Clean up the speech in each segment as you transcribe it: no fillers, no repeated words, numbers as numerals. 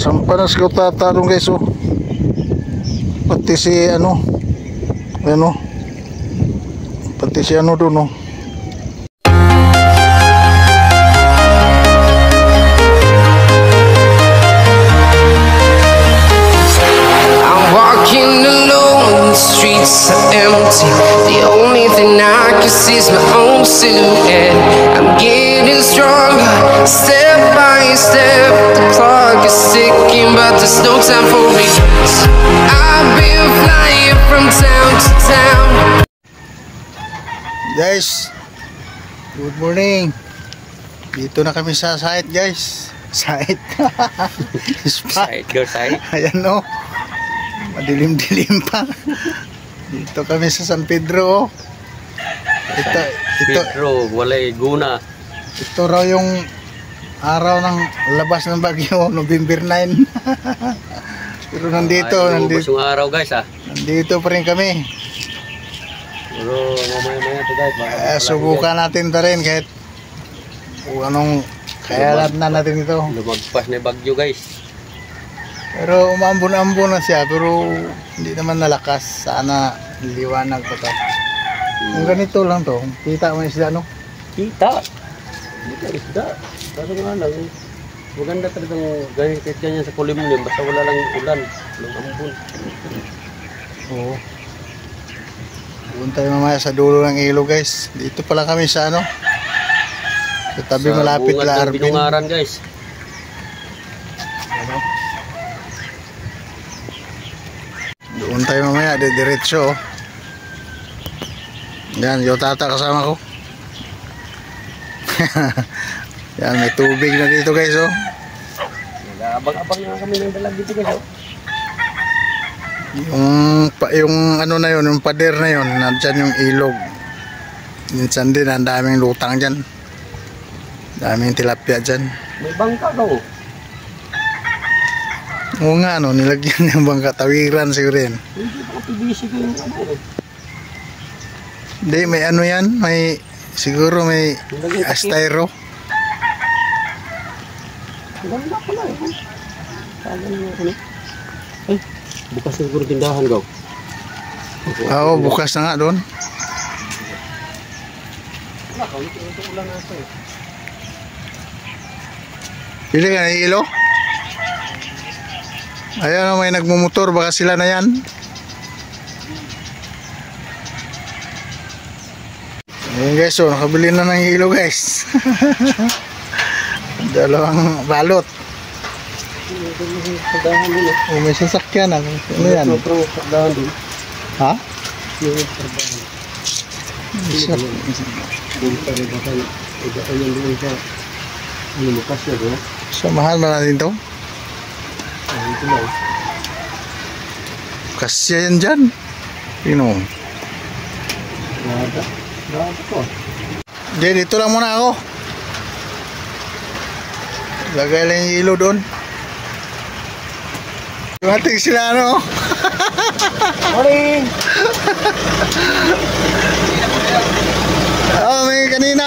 Sampanas ko tatanong guys, oh. Pati si ano, pati si ano doon, oh. I'm walking alone, the streets are empty. The only thing I can see is my own silhouette. I'm getting stronger, step by step. The clock is ticking, but there's no time for me. I've been flying from town to town. Guys, good morning. Dito na kami sa site, guys. Site. Side, go side. Ayan, oh. Madilim-dilim pa. Dito kami sa San Pedro, oh. Ito, Pedro, walay guna. ito raw yung araw ng labas ng bagyo, November 9. Pero nandito Yung araw guys, ah. nandito pa rin kami. Pero mamaya-maya to guys. Subukan natin pa rin kahit kung anong kayalat na natin ito. Lumagpas na bagyo guys. Pero umambon-ambon na siya, pero hindi naman nalakas. Sana liwanag pa to. Kung ganito lang to, kita mo yung isda, no? Kita isda. Kaso nga lang, maganda talagang ganyan sa kulimlim. Basta wala lang ulan. Walang ambon. Oo. Doon tayo mamaya sa dulo ng ilog, guys. Dito pala kami sa ano, sa tabi Sa malapit bungad la ng Arvin. Binungaran guys. Ano? Doon tayo mamaya, diretso, oh. Yan, yung tata kasama ko. Yan, may tubig na dito, guys, oh. Nag-abang-abang na kami ng dalag dito guys, oh. Yung ano na yun, yung pader na yun, nandyan yung ilog. Minsan din, ang daming lutang dyan. Daming tilapia dyan. May bangka daw. Oo nga, no, nilagyan yung bangka, tawiran siguro yan. Hindi pa PVC ko yung ano eh. Hindi, may ano yan, may, siguro may astyro. Ganda pala eh. Sabi niyo ako na. Ay, bukas siguro tindahan daw. Oo, bukas na nga doon. Wala ka, ito ulan na ito eh. Pili ka na hilo? Ayan, may nagmumotor, baka sila na yan. Ayan guys, so nakabili na ng hilo guys. Dalawang balot. Oh, may sasakyan. Ano yan? Ha? So mahal ba natin to? Kasya yan dyan. Pino. Hindi, dito lang muna ako. Lagay lang yung ilo doon. Dumating sila, ano? Morning! Oh, may kanina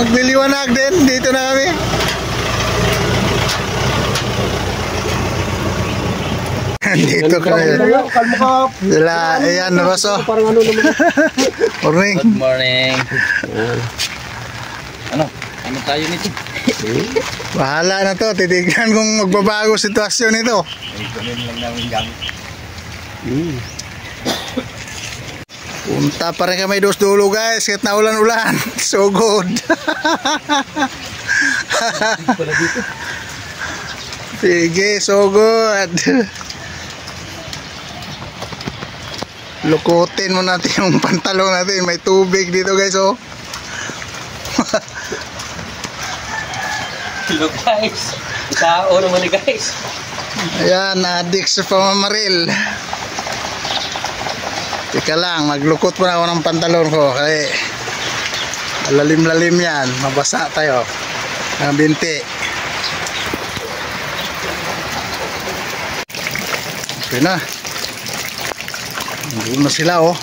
magliliwanag din. Dito na kami. Dito ka na. Sila, ayan, nabaso. Parang ano naman. Morning. Good morning. Ano tayo nito? Bahala na to. Titignan kung magbabago sitwasyon ito. Ikunin lang namin gamit. Punta pa rin kami dos dulo guys. Kahit na ulan-ulan. So good. Sige, so good. Lukutin mo natin yung pantalong natin. May tubig dito guys, oh. Hello guys. Tao naman ni guys. Ayan, adik sa pamamaril. Teka lang, maglukot muna ako ng pantalon ko. Kasi lalim-lalim yan. Mabasa tayo. Ang binti. Okay na. Doon na sila, oh.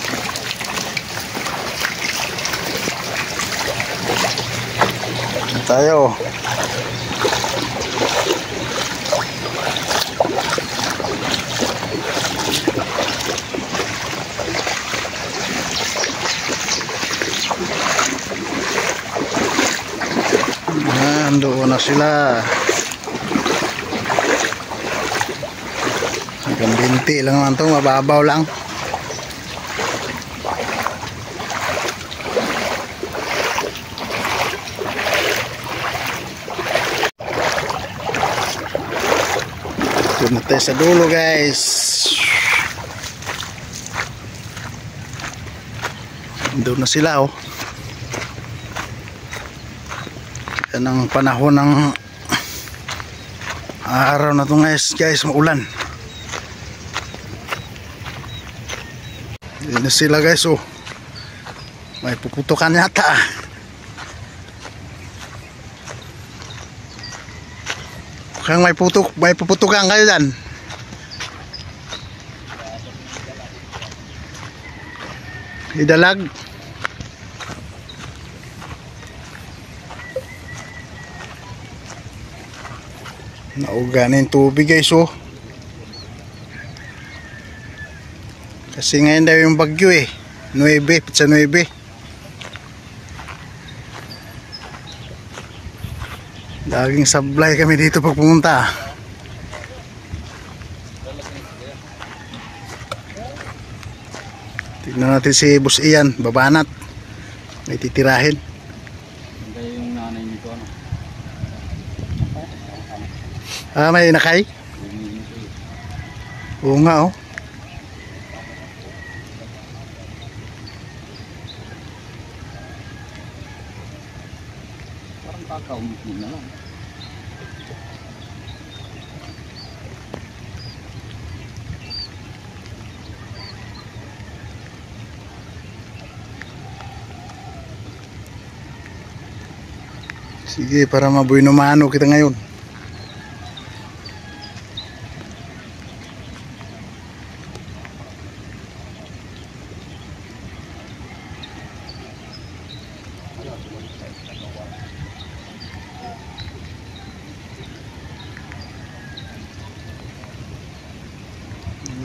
Tayo. sila. Hanggang binti lang naman to, mababaw lang. Doon na tayo sa dulo guys. Doon na sila oh. Yan ang panahon ng araw na ito guys, maulan. Doon na sila guys oh. May puputukan yata ah. Kang may puputukan kayo dyan. Idalag. Nauganin tubig guys oh. Kasi ngayon daw yung bagyo eh. 9, pizza 9. Laging sablay kami dito pag pumunta. Tignan natin si Boss Ian, babanat. May titirahin. Kaya yung nanay nito ano? Ah, may nakay? Oo nga oh. Parang kakaumpi na lang. Sige, para mabuhay-numano kita ngayon.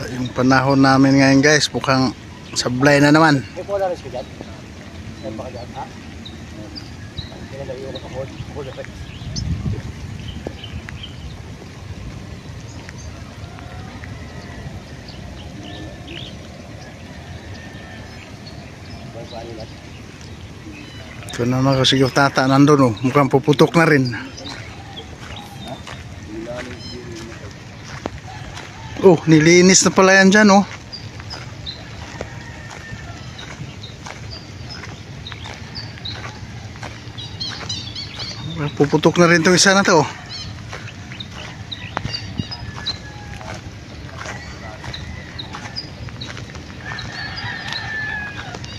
Yung panahon namin ngayon guys, mukhang sablay na naman. Ito naman kasi yung tata nandun oh, mukhang puputok na rin. Oh, nilinis na pala yan dyan oh. Puputok na rin itong isa na to.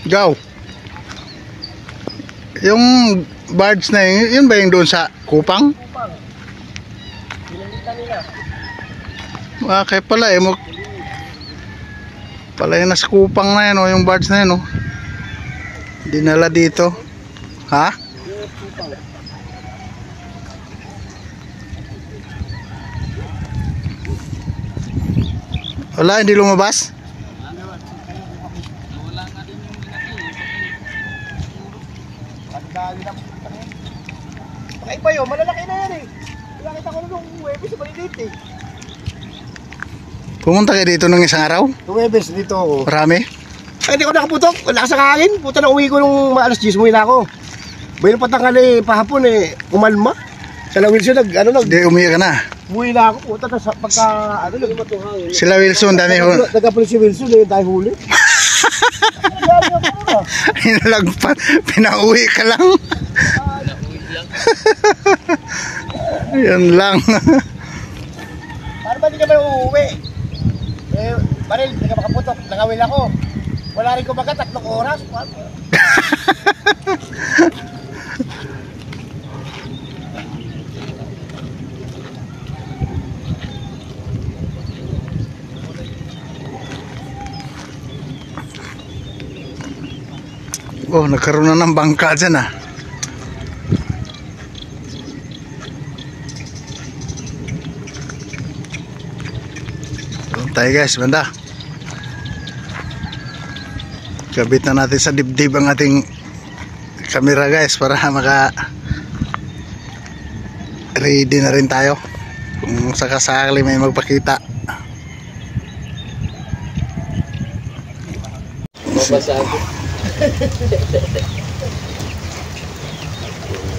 Go. Yung birds na yun ba yung doon sa kupang? Kupang. Pinalitan nila. Kaya pala eh pala yung nasa kupang na yan oh, yung birds na yan oh. Dinala dito. Ha? Wala, hindi lumabas? Wala nga din yung Pakaiba yun, malalaki na yan eh. Nakita ko nung Webes sa Balidit eh. Pumunta kayo dito ng isang araw? Yung Webes dito ako. Marami? Ay, hindi ko nakaputok. Wala sa hangin. Puta na uwi ko nung alas 10 umuwi na ako. Bayan patangal eh, pahapon eh, umalma. Sa Wilson Hindi, umiyak ka na. umuwi na ako. Puta na sa pagka, hangin. Sila Wilson, dami ho. Nagkapulis si Wilson eh, dahil huli. Inalagpat, pinauwi ka lang. Yan lang. Para ba di ka ba uuwi? Eh, Baril, hindi ka makaputok. Nangawil ako. Wala rin kumaga, 3 oras. Oh, nagkaroon na ng bangka dyan ah. Doon tayo guys, banda. Kabit na natin sa dibdib ang ating camera guys para ready na rin tayo kung sakasakali may magpakita. Mabasa ako.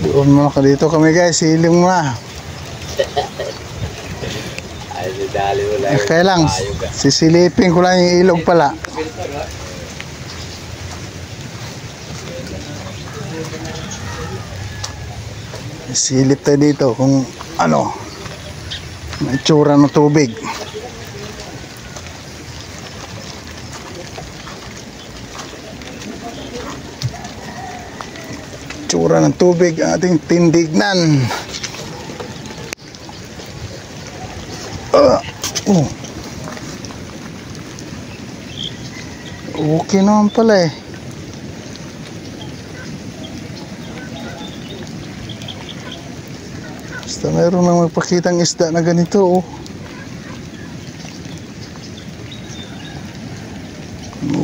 Doon mo ka dito kami guys, siling mo na. Ay, dali mo lang. Kaya lang, sisilipin ko lang yung ilog pala. Silip tayo dito kung ano may itsura ng tubig. Itsura ng tubig ang ating tindignan. Okay naman pala eh. Basta meron nang magpakitang isda na ganito oh.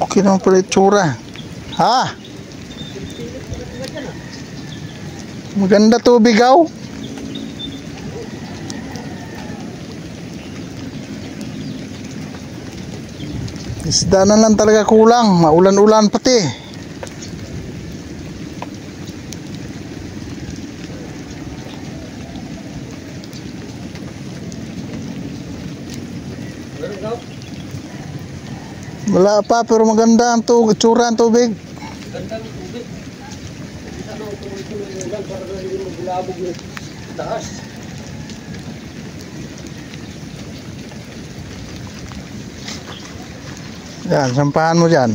Okay naman pala itsura. Ha? Maganda tubig oh. Isda na lang talaga kulang, maulan-ulan pati. Wala pa pero maganda ang itsura ng tubig. Ganda ng tubig. Sana ang tubig ko ng ulan para hindi magbulabog yung taas. Yan, sampahan mo dyan.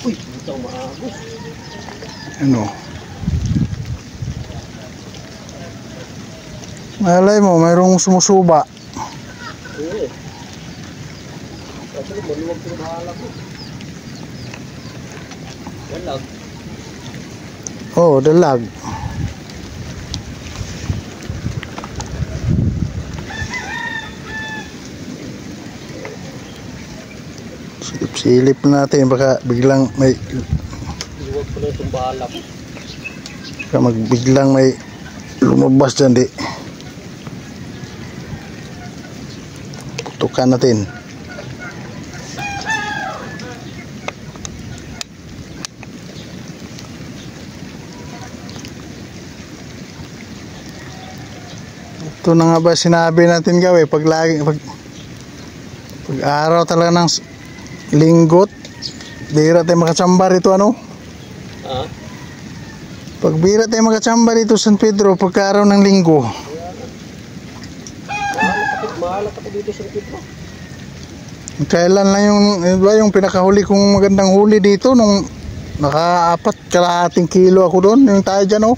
Uy, ito maagos. Ano? Malay mo, mayroong sumusuba. Oo. Kasi maluwag ko mahala ko. Dalag. Oh, dalag. Silip natin baka biglang may Luwag ko na itong balak. baka biglang may lumabas dyan di. Putukan natin. Ito na nga ba sinabi natin gawin pag araw talaga ng linggot, bira tayo makachamba rito ano? Ha? Pag bira tayo makachamba rito San Pedro pagka araw ng linggo. Mahala ka dito sa Pedro. Kailan lang yung pinakahuli kong magandang huli dito nung naka-4 kalahating kilo ako doon, yung tayo dyan oh.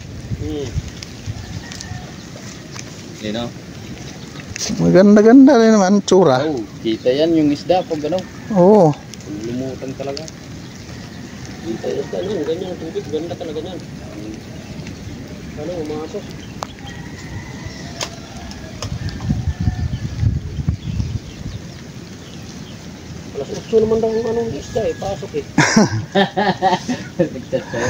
Sino? Maganda-ganda rin naman tsura. Oh, kita yan yung isda pag gano'n. Oo. Lumutan talaga. Kita yung ganyan, ganyan ang tubig. Ganda talaga yan. Ano, umasok. Alas 8 naman daw yung anong isda eh. Pasok eh. Ligtas tayo.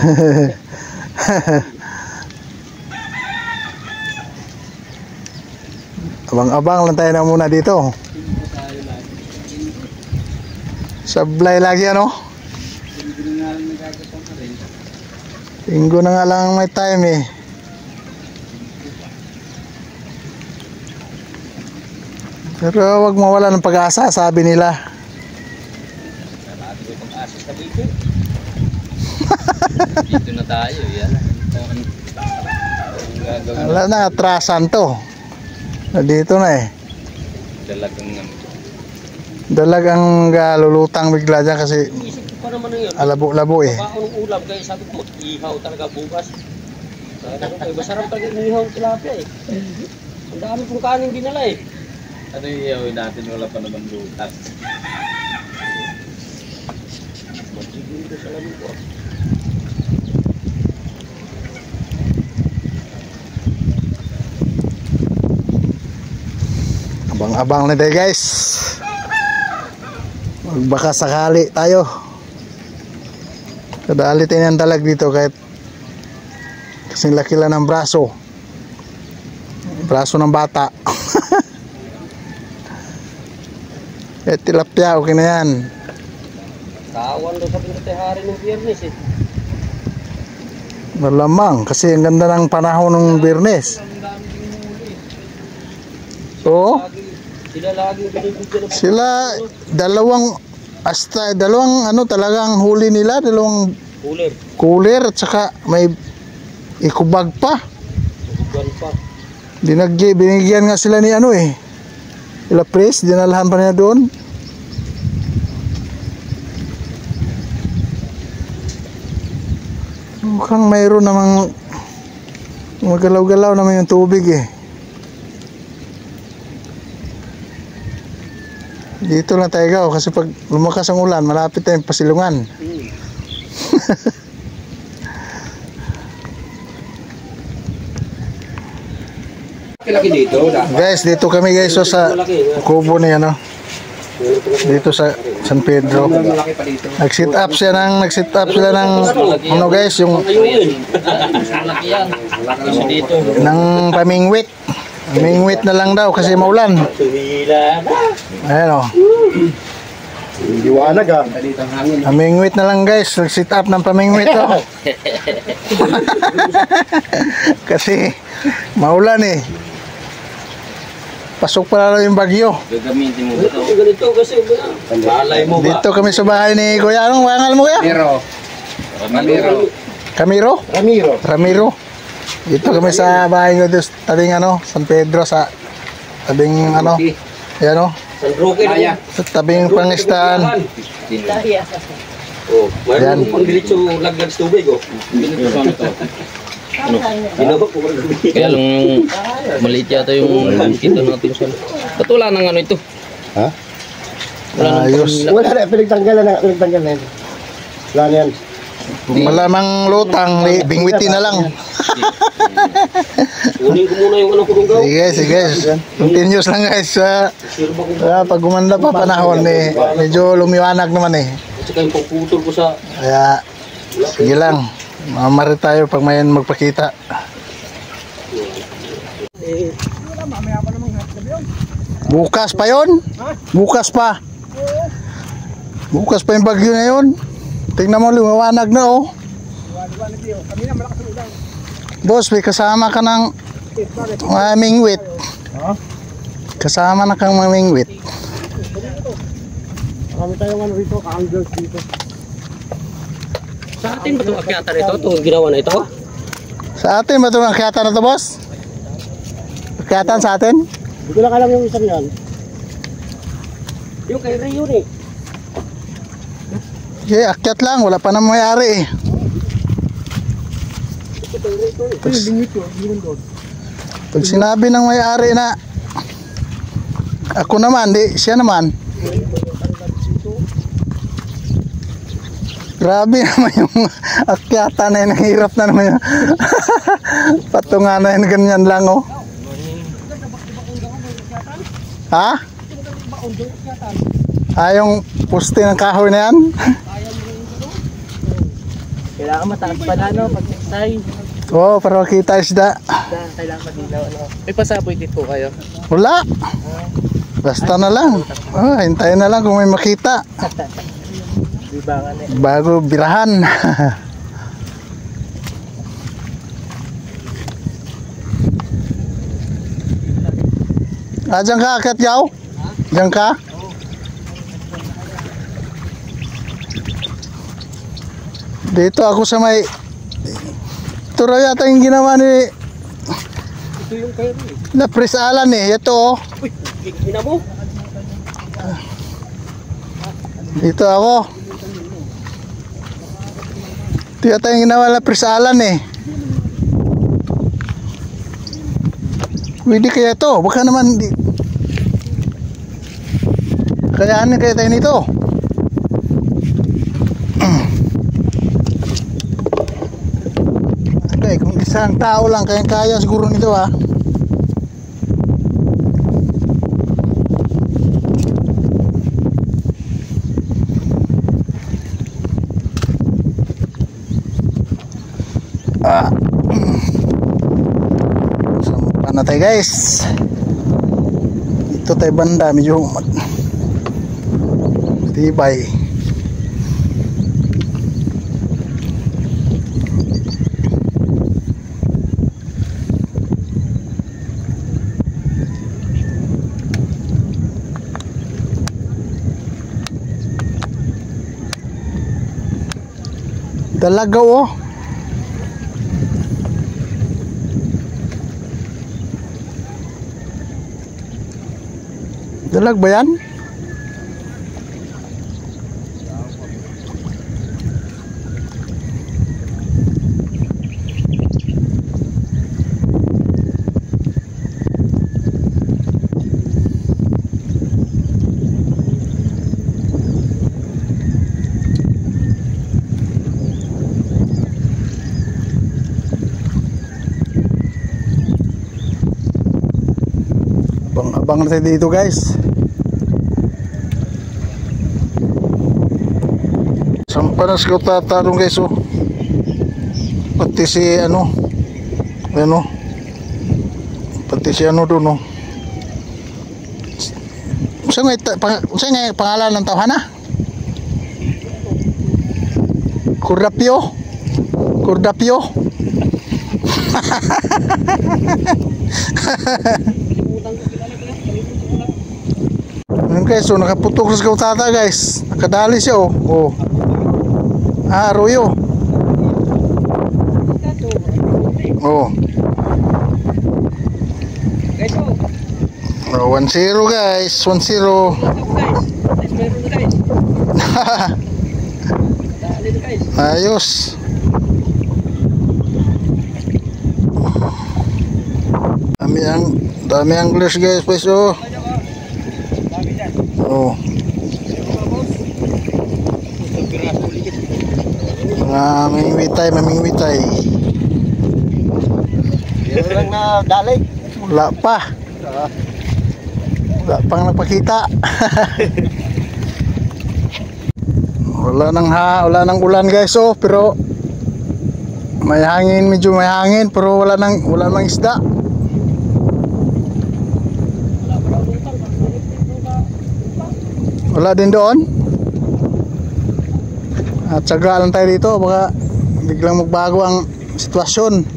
Abang-abang lang tayo na muna dito. Sablay lagi ano? Linggo na nga lang may time eh. Pero wag mawala ng pag-asa, sabi nila. Sarado yung pag-asa sa dito. Dito na tayo. Yan. Wala na, atrasan to. Dito na eh. Dalagang Dalagang lulutang bigla dyan kasi Isip ko pa naman na yun. alabo-labo eh. Baon ng ulam kaya sabi ko mag-ihaw talaga bukas. Kaya kayo, masarap talaga inihaw ang tilapia eh. Ang dami kong kanin dinala eh. ano yung iyawin natin? Wala pa naman lutas. Magiging ko sa lamin ko. Abang-abang na tayo guys. Baka sakali tayo. Kadali tayo ng dalag dito kasi Kasing laki lang ng braso. Braso ng bata. Tilapia, okay na yan. Tawan daw sa pinatihari ng Biyernes eh. Malamang, kasi ang ganda ng panahon ng Biyernes. Oo. Sila laging binibigyan ng Sila, dalawang ano talagang huli nila, dalawang cooler. cooler at saka may ikubag pa. Bugan pa. Binigyan nga sila ni ano eh. Ila Pres, dinalahan pa niya doon. Mukhang mayroon namang magalaw-galaw naman yung tubig eh. Dito lang tayo kasi pag lumakas ang ulan, malapit tayong pasilungan. Laki dito. Guys, dito kami guys sa kubo ni ano. Dito sa San Pedro. Nag-sit up sila ng ano guys, yung Malaki yan. Dito. ng pamingwit. Pamingwit na lang daw kasi maulan. Tumila na. Ayan o. Liwanag ah. Pamingwit na lang guys. Nag-sit up ng pamingwit o. Kasi maulan eh. Pasok pa lang yung bagyo. Gagamitin mo ba ito? Ganito kasi balay mo ba? Dito kami sa bahay ni Kuya. Anong pangalan mo Kuya? Ramiro. Camiro? Ramiro. Dito kami sa bahay ko sa tabing ano, San Pedro sa tabing ano. Ayan o. San Roque na. Sa tabing pangistaan. Oh, Yan. mayroon pang diretso lagyan sa tubig oh. Ginawa ko Kaya lang maliit yata yung kita natin sa. Ba't wala nang ano ito? Ha? Ayos. Wala na, pinagtanggalan na yan. Wala na yan. Malamang lutang, bingwitin na lang. Kunin ko muna yung ano kulong gaw. Sige. Continuous lang guys. Pag gumanda pa panahon eh, medyo lumiwanag naman eh. At saka yung pagputol ko sa Kaya, sige lang. Mamari tayo pag may magpakita. Bukas pa yon? Bukas pa. Bukas pa yung bagyo na yun. Tingnan mo, lumawanag na oh. Boss, may kasama ka ng mingwit. Kasama na kang mamingwit. Marami tayong ano rito, ka-angles dito. sa atin ba itong akyata na ito? Itong ginawa na ito? Sa atin ba itong akyatan na ito, boss? Akyatan sa atin? Hindi ko lang alam yung isang yan. Yung kay Ray yun eh. Okay, akyat lang. Wala pa na mayari eh. Pag sinabi ng may-ari na ako naman, di siya naman. Grabe naman yung akyatan na yun. Hirap na naman yun. Patungan na yun, ganyan lang oh. Ha? Yung poste ng kahoy na yan? Kailangan mataas pa na, no? Pag-exay. Oo, para makita isda. Kailangan madinaw, no? May pasaboy dito kayo? Wala. Basta na lang. Hintayin na lang kung may makita. Bibangan eh. Bago birahan. Diyan ka, Akyat Yaw? Diyan ka? Dito ako sa may... Ito raw yata yung ginawa ni... Ito yung kay Ray. Lapres Alan eh. Ito oh. Uy, ina mo. Dito ako. Ito yata yung ginawa ni Lapres Alan eh. Pwede kaya ito. Baka naman di... Kayaanin kaya tayo nito. Okay, kung isang tao lang kaya siguro nito ah. tayo guys. Ito tayo banda, medyo tibay. Dalagaw oh. Dalag ba yan? Abang na tayo dito guys. Sampanas ko tatanong guys oh. Pati si ano pati si ano doon oh. Saan nga pangalan ng tawhan ah? Kurdapyo. Ayun guys, so nakaputok sa kautata guys. Nakadali siya oh. Oh. Arroyo. Oh. Oh, 1-0 guys, 1-0. Ayos. Dami anglers guys, guys oh. Oh. Mamingwitay. Yan lang na dalig. Wala pa. Wala pang nagpakita. Wala nang ulan guys oh, pero may hangin, medyo may hangin, pero wala nang isda. Wala din doon. At tsaga lang tayo dito, baka biglang magbago ang sitwasyon.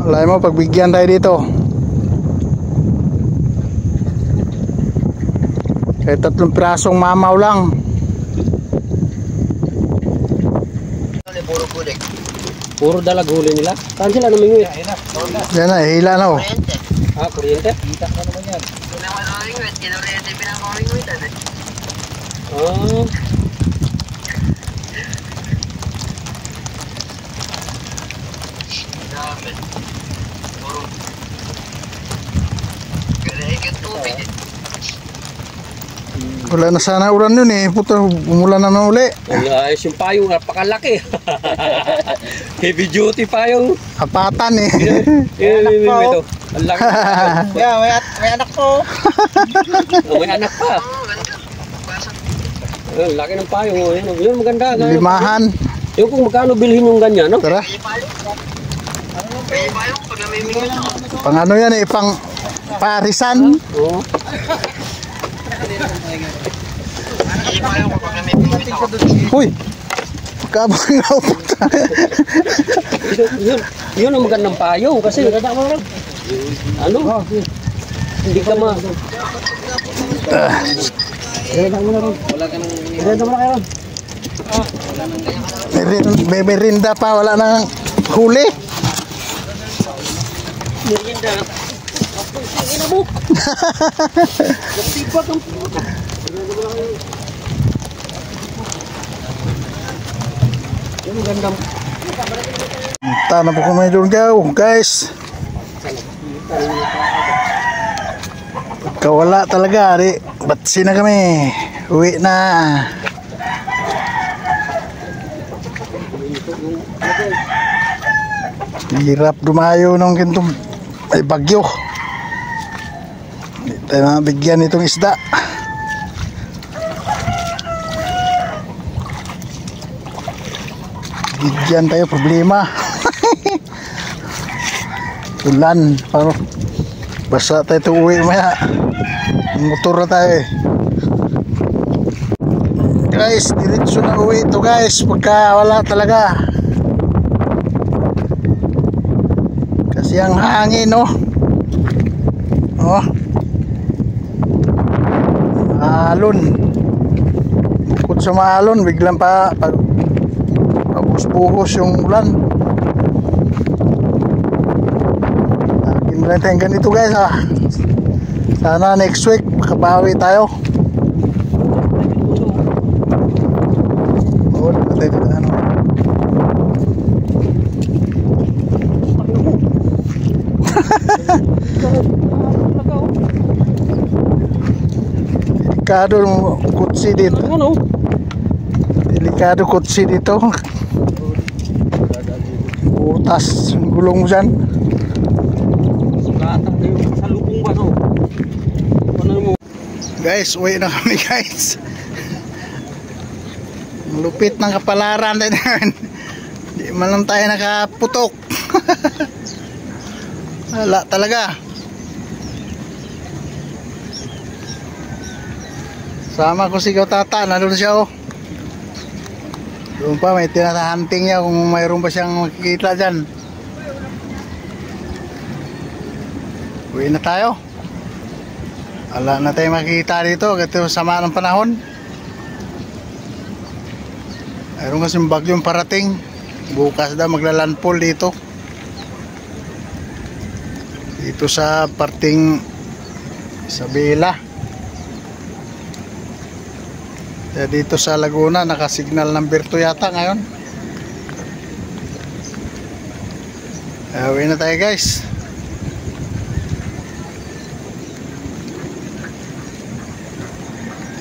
Alay mo, pagbigyan tayo dito. Kahit 3 pirasong mamaw lang. Puro dalag huli nila. Saan sila namingwit? Yan na, hila na oh. Ah, kuryente? Kita ka naman yan. Oh. Wala na sana ulan yun eh. Puta, umulan na uli. Ayos yung payong, napakalaki. Heavy duty payong. Apatan eh. Ito. Ang laki. Yeah, may anak ko. Oh, may anak pa. Ang laki ng payong. Yun maganda. Limahan. Yung kung magkano bilhin yung ganyan, no? Tara. Pang ano yan eh, pang parisan. Oo. Uy, kabang na puta. Yun ang magandang payong kasi ano? Hindi ka ma... May merinda pa, wala nang huli. Merienda. Ina mo. Tipak ang yung gandang. Tanah po kami doon guys. Kawala talaga, di. Batsi na kami. Uwi na. Hirap dumayo nung kintong ay bagyo. Hindi tayo mabigyan itong isda. Bigyan tayo problema. Ulan. Paano? Basta tayo uwi maya. Motor na tayo eh. Guys, diretso na uwi ito guys. Pagka wala talaga. Kasi ang hangin no. Oh. Alon. Bukod sa maalon, biglang pabus-buhos yung ulan. Akin lang tayong ganito guys ha. Sana next week makabawi tayo. Oo, namatay dito ano. Delikado kutsi dito. Delikado kutsi dito. Butas gulong dyan. Guys, uwi na kami guys. Lupit ng kapalaran tayo naman. Di man lang tayo nakaputok. Wala talaga. Sama ko si Tata, nandun siya oh. Doon pa may tinatahunting niya kung mayroon pa siyang makikita dyan. Uwi na tayo. Wala na tayo makikita dito kasi sama ng panahon. Mayroon kasing bagyong parating. Bukas daw maglalandfall dito. Dito sa parting Isabela. Kaya dito sa Laguna nakasignal number 2 yata ngayon. Uwi na tayo guys.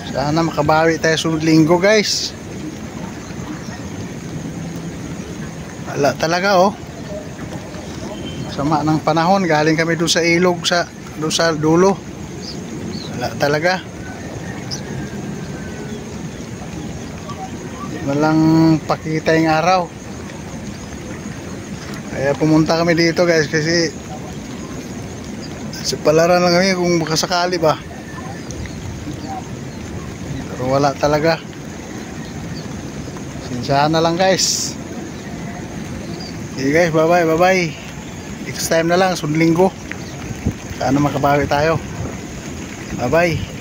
Sana makabawi tayo sunod linggo guys. Wala talaga oh. Sama ng panahon, galing kami doon sa ilog doon sa dulo. Wala talaga. Walang pakita yung araw. Kaya pumunta kami dito guys kasi sa palaran lang kami kung makasakali ba. Pero wala talaga. Sinsyahan na lang guys. Okay guys, bye bye. Next time na lang, sunod linggo. Sana makabawi tayo. Bye bye.